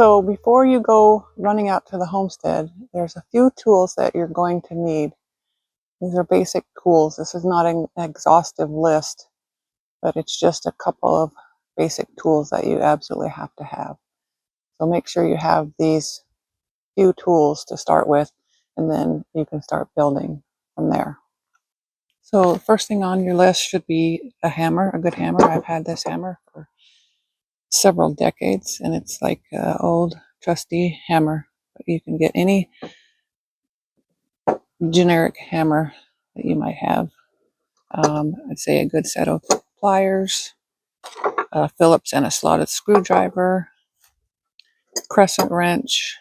So before you go running out to the homestead, there's a few tools that you're going to need. These are basic tools. This is not an exhaustive list, but it's just a couple of basic tools that you absolutely have to have. So make sure you have these few tools to start with, and then you can start building from there. So the first thing on your list should be a hammer, a good hammer. I've had this hammer for several decades, and it's like an old trusty hammer. But you can get any generic hammer that you might have. I'd say a good set of pliers, a phillips and a slotted screwdriver, crescent wrench,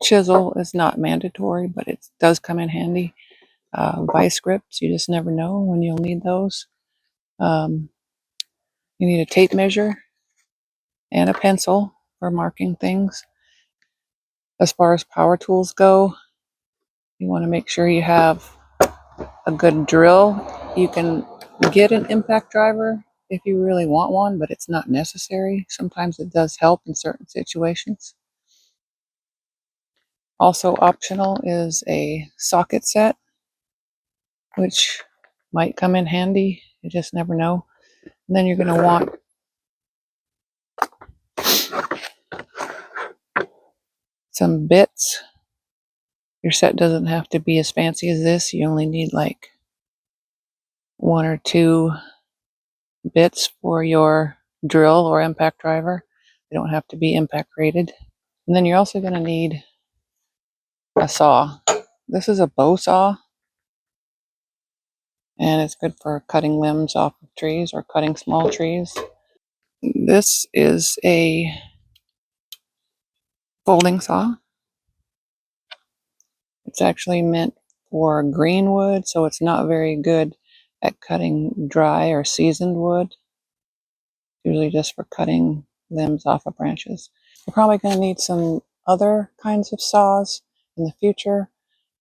chisel is not mandatory, but it does come in handy. Vice grips, you just never know when you'll need those. You need a tape measure and a pencil for marking things. As far as power tools go, you want to make sure you have a good drill. You can get an impact driver if you really want one, but it's not necessary. Sometimes it does help in certain situations. Also optional is a socket set, which might come in handy. You just never know. And then you're going to want some bits. Your set doesn't have to be as fancy as this. You only need like 1 or 2 bits for your drill or impact driver. They don't have to be impact rated. And then you're also going to need a saw. This is a bow saw, and it's good for cutting limbs off of trees or cutting small trees. This is a folding saw. It's actually meant for green wood, so it's not very good at cutting dry or seasoned wood. Usually just for cutting limbs off of branches. You're probably going to need some other kinds of saws in the future,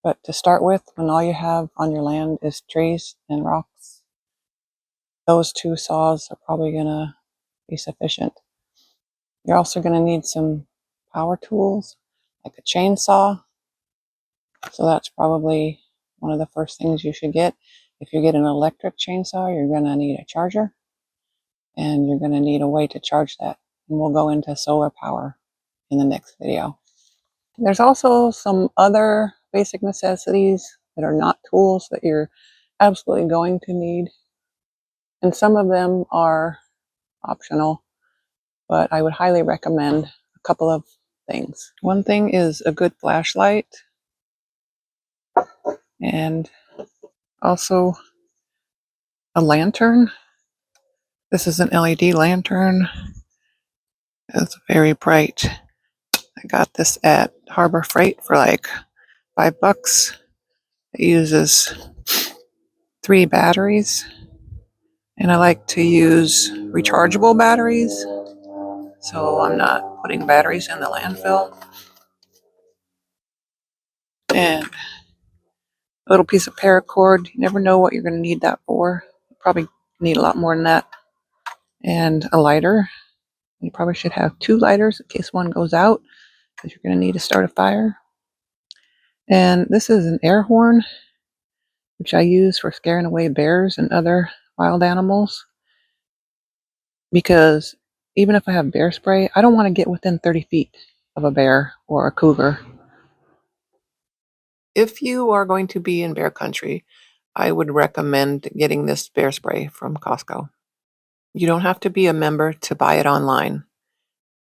but to start with, when all you have on your land is trees and rocks, those 2 saws are probably going to be sufficient. You're also going to need some power tools, like a chainsaw. So that's probably one of the first things you should get. If you get an electric chainsaw, you're going to need a charger, and you're going to need a way to charge that. And we'll go into solar power in the next video. There's also some other basic necessities that are not tools that you're absolutely going to need. And some of them are optional, but I would highly recommend a couple of things. One thing is a good flashlight, and also a lantern. This is an LED lantern. It's very bright. I got this at Harbor Freight for like $5. It uses 3 batteries, and I like to use rechargeable batteries, so I'm not putting batteries in the landfill. And a little piece of paracord. You never know what you're going to need that for. You probably need a lot more than that. And a lighter. You probably should have 2 lighters in case one goes out, because you're going to need to start a fire. And this is an air horn, which I use for scaring away bears and other wild animals. Because even if I have bear spray, I don't want to get within 30 feet of a bear or a cougar. If you are going to be in bear country, I would recommend getting this bear spray from Costco. You don't have to be a member to buy it online,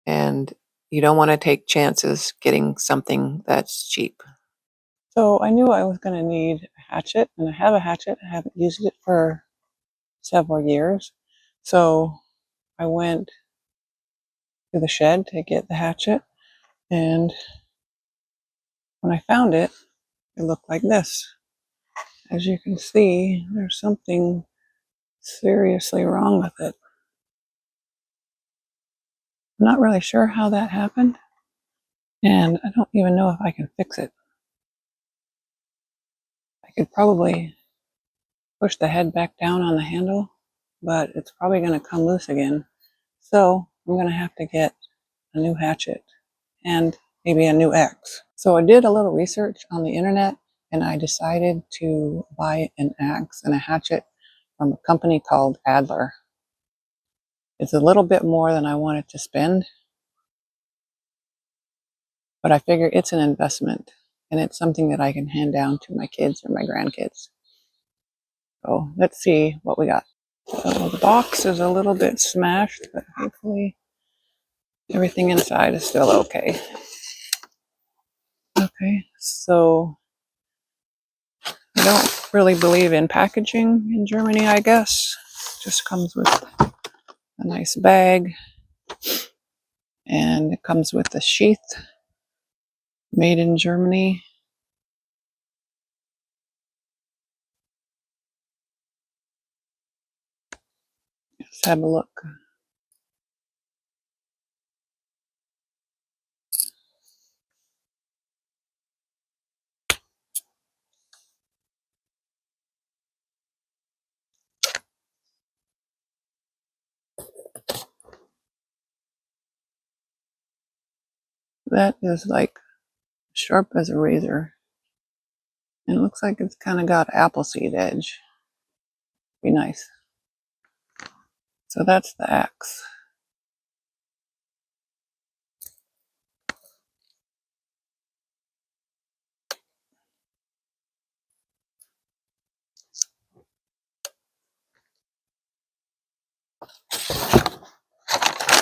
and you don't want to take chances getting something that's cheap. So I knew I was going to need a hatchet, and I have a hatchet. I haven't used it for several years. So I went to the shed to get the hatchet, and when I found it, it looked like this. As you can see, there's something seriously wrong with it. I'm not really sure how that happened, and I don't even know if I can fix it. I could probably push the head back down on the handle, but it's probably going to come loose again. So I'm going to have to get a new hatchet. and maybe a new axe. So I did a little research on the internet and I decided to buy an axe and a hatchet from a company called Adler. It's a little bit more than I wanted to spend, but I figure it's an investment and it's something that I can hand down to my kids or my grandkids. So let's see what we got. So the box is a little bit smashed, but hopefully everything inside is still okay. Okay, so I don't really believe in packaging in Germany, I guess. It just comes with a nice bag and it comes with a sheath made in Germany. Let's have a look. That is like sharp as a razor. And it looks like it's kind of got appleseed edge. Be nice. So that's the axe.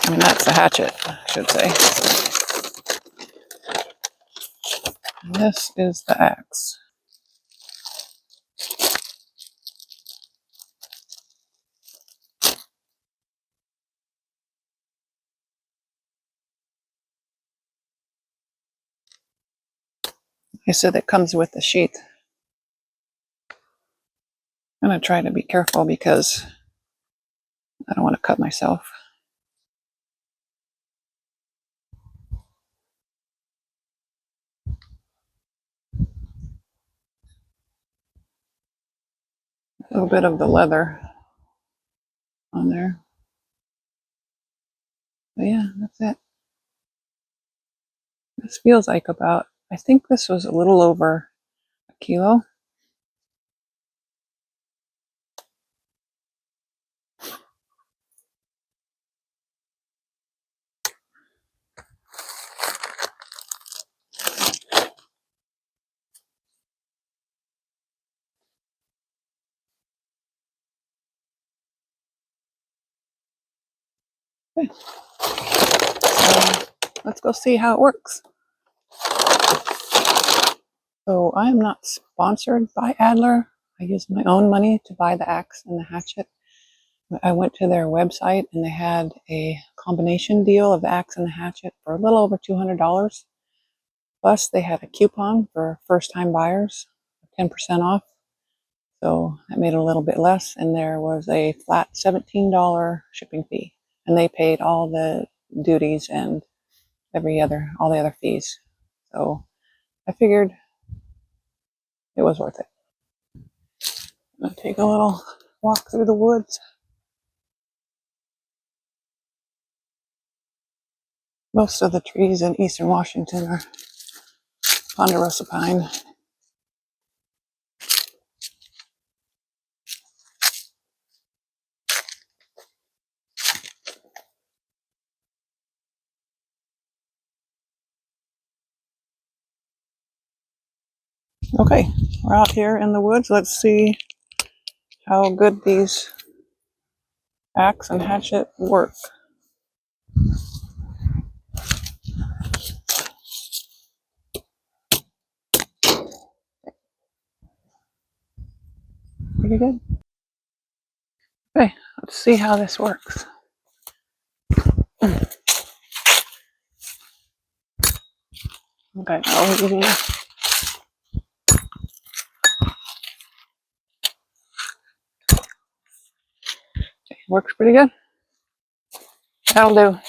I mean, that's the hatchet, I should say. And this is the axe. I said it comes with the sheath. I'm going to try to be careful because I don't want to cut myself. A little bit of the leather on there. But yeah, that's it. This feels like about, I think this was a little over a kilo. Okay. So let's go see how it works. So I am not sponsored by Adler. I used my own money to buy the axe and the hatchet. I went to their website and they had a combination deal of the axe and the hatchet for a little over $200. Plus they had a coupon for first-time buyers, 10% off. So that made it a little bit less. And there was a flat $17 shipping fee. And they paid all the duties and all the other fees. So I figured it was worth it. I'm gonna take a little walk through the woods. Most of the trees in eastern Washington are ponderosa pine. Okay, we're out here in the woods. Let's see how good these axe and hatchet work. Pretty good. Okay, let's see how this works. Okay, works pretty good. That'll do.